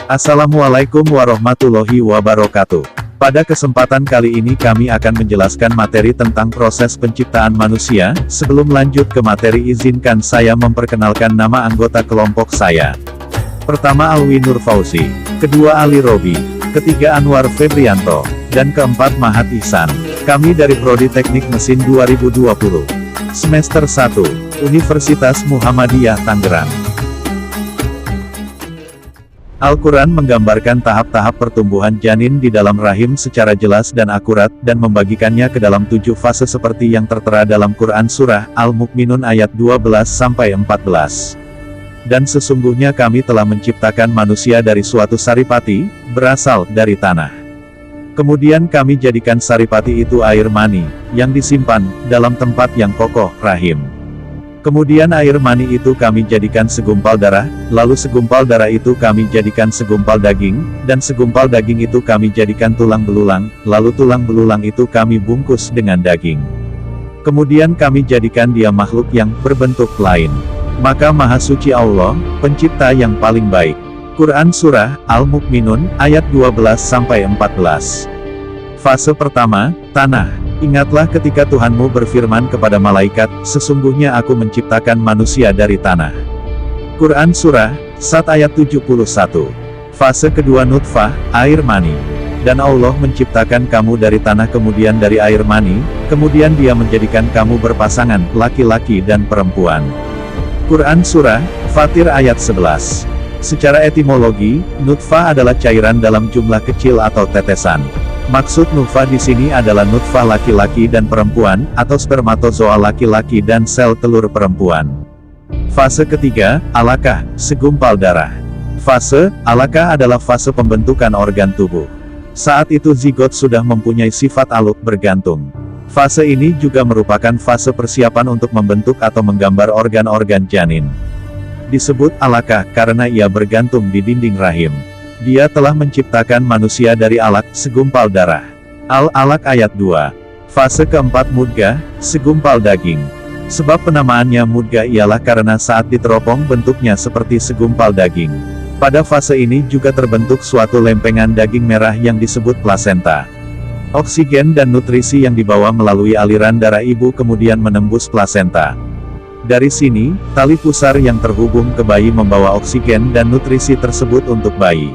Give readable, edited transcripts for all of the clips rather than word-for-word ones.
Assalamualaikum warahmatullahi wabarakatuh. Pada kesempatan kali ini kami akan menjelaskan materi tentang proses penciptaan manusia. Sebelum lanjut ke materi, izinkan saya memperkenalkan nama anggota kelompok saya. Pertama Alwi Nur Fauzi, kedua Ali Robi, ketiga Anwar Febrianto, dan keempat Mahat Ihsan. Kami dari Prodi Teknik Mesin 2020. Semester 1, Universitas Muhammadiyah Tangerang. Al-Quran menggambarkan tahap-tahap pertumbuhan janin di dalam rahim secara jelas dan akurat, dan membagikannya ke dalam 7 fase seperti yang tertera dalam Quran Surah Al-Mu'minun ayat 12-14. Dan sesungguhnya kami telah menciptakan manusia dari suatu saripati, berasal dari tanah. Kemudian kami jadikan saripati itu air mani, yang disimpan dalam tempat yang kokoh, rahim. Kemudian air mani itu kami jadikan segumpal darah, lalu segumpal darah itu kami jadikan segumpal daging, dan segumpal daging itu kami jadikan tulang belulang, lalu tulang belulang itu kami bungkus dengan daging. Kemudian kami jadikan dia makhluk yang berbentuk lain. Maka Maha Suci Allah, pencipta yang paling baik. Quran Surah Al-Mu'minun, ayat 12-14. Fase pertama, tanah. Ingatlah ketika Tuhanmu berfirman kepada malaikat, sesungguhnya aku menciptakan manusia dari tanah. Quran Surah Sad ayat 71. Fase kedua nutfah, air mani. Dan Allah menciptakan kamu dari tanah kemudian dari air mani, kemudian Dia menjadikan kamu berpasangan, laki-laki dan perempuan. Quran Surah Fatir ayat 11. Secara etimologi, nutfah adalah cairan dalam jumlah kecil atau tetesan. Maksud nutfah di sini adalah nutfah laki-laki dan perempuan, atau spermatozoa laki-laki dan sel telur perempuan. Fase ketiga, alaqah, segumpal darah. Fase alaqah adalah fase pembentukan organ tubuh. Saat itu zigot sudah mempunyai sifat aluk bergantung. Fase ini juga merupakan fase persiapan untuk membentuk atau menggambar organ-organ janin. Disebut alaqah karena ia bergantung di dinding rahim. Dia telah menciptakan manusia dari alaq, segumpal darah. Al-Alaq ayat 2. Fase keempat mudghah, segumpal daging. Sebab penamaannya mudghah ialah karena saat diteropong bentuknya seperti segumpal daging. Pada fase ini juga terbentuk suatu lempengan daging merah yang disebut plasenta. Oksigen dan nutrisi yang dibawa melalui aliran darah ibu kemudian menembus plasenta. Dari sini, tali pusar yang terhubung ke bayi membawa oksigen dan nutrisi tersebut untuk bayi.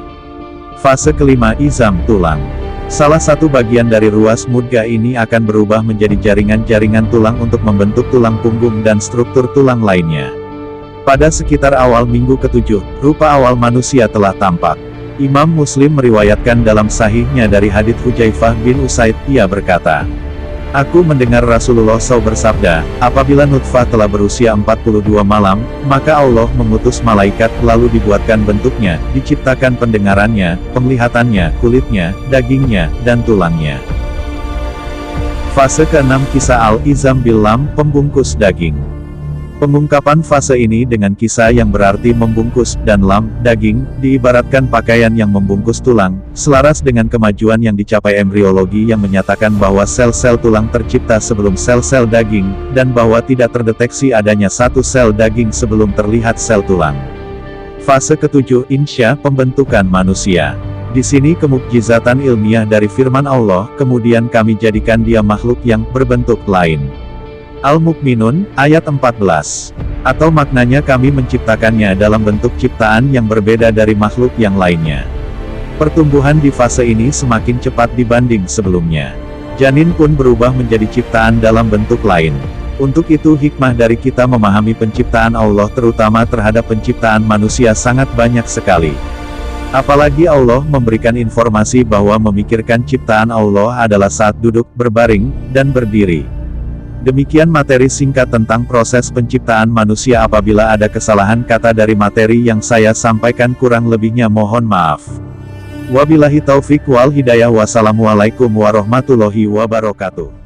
Fase kelima izam, tulang. Salah satu bagian dari ruas mudghah ini akan berubah menjadi jaringan-jaringan tulang untuk membentuk tulang punggung dan struktur tulang lainnya. Pada sekitar awal minggu ke-7, rupa awal manusia telah tampak. Imam Muslim meriwayatkan dalam sahihnya dari hadits Hudzaifah bin Usaid, ia berkata, "Aku mendengar Rasulullah SAW bersabda, apabila nutfah telah berusia 42 malam, maka Allah mengutus malaikat, lalu dibuatkan bentuknya, diciptakan pendengarannya, penglihatannya, kulitnya, dagingnya, dan tulangnya." Fase ke-6 kisah al-izam bil lam, pembungkus daging. Pengungkapan fase ini dengan kisah yang berarti membungkus, dan lam, daging, diibaratkan pakaian yang membungkus tulang, selaras dengan kemajuan yang dicapai embriologi yang menyatakan bahwa sel-sel tulang tercipta sebelum sel-sel daging, dan bahwa tidak terdeteksi adanya satu sel daging sebelum terlihat sel tulang. Fase ke-7 insya, pembentukan manusia. Di sini kemukjizatan ilmiah dari firman Allah, kemudian kami jadikan dia makhluk yang berbentuk lain. Al-Mu'minun, ayat 14. Atau maknanya kami menciptakannya dalam bentuk ciptaan yang berbeda dari makhluk yang lainnya. Pertumbuhan di fase ini semakin cepat dibanding sebelumnya. Janin pun berubah menjadi ciptaan dalam bentuk lain. Untuk itu hikmah dari kita memahami penciptaan Allah terutama terhadap penciptaan manusia sangat banyak sekali. Apalagi Allah memberikan informasi bahwa memikirkan ciptaan Allah adalah saat duduk, berbaring, dan berdiri. Demikian materi singkat tentang proses penciptaan manusia. Apabila ada kesalahan kata dari materi yang saya sampaikan kurang lebihnya mohon maaf. Wabillahi taufik wal hidayah. Wassalamualaikum warahmatullahi wabarakatuh.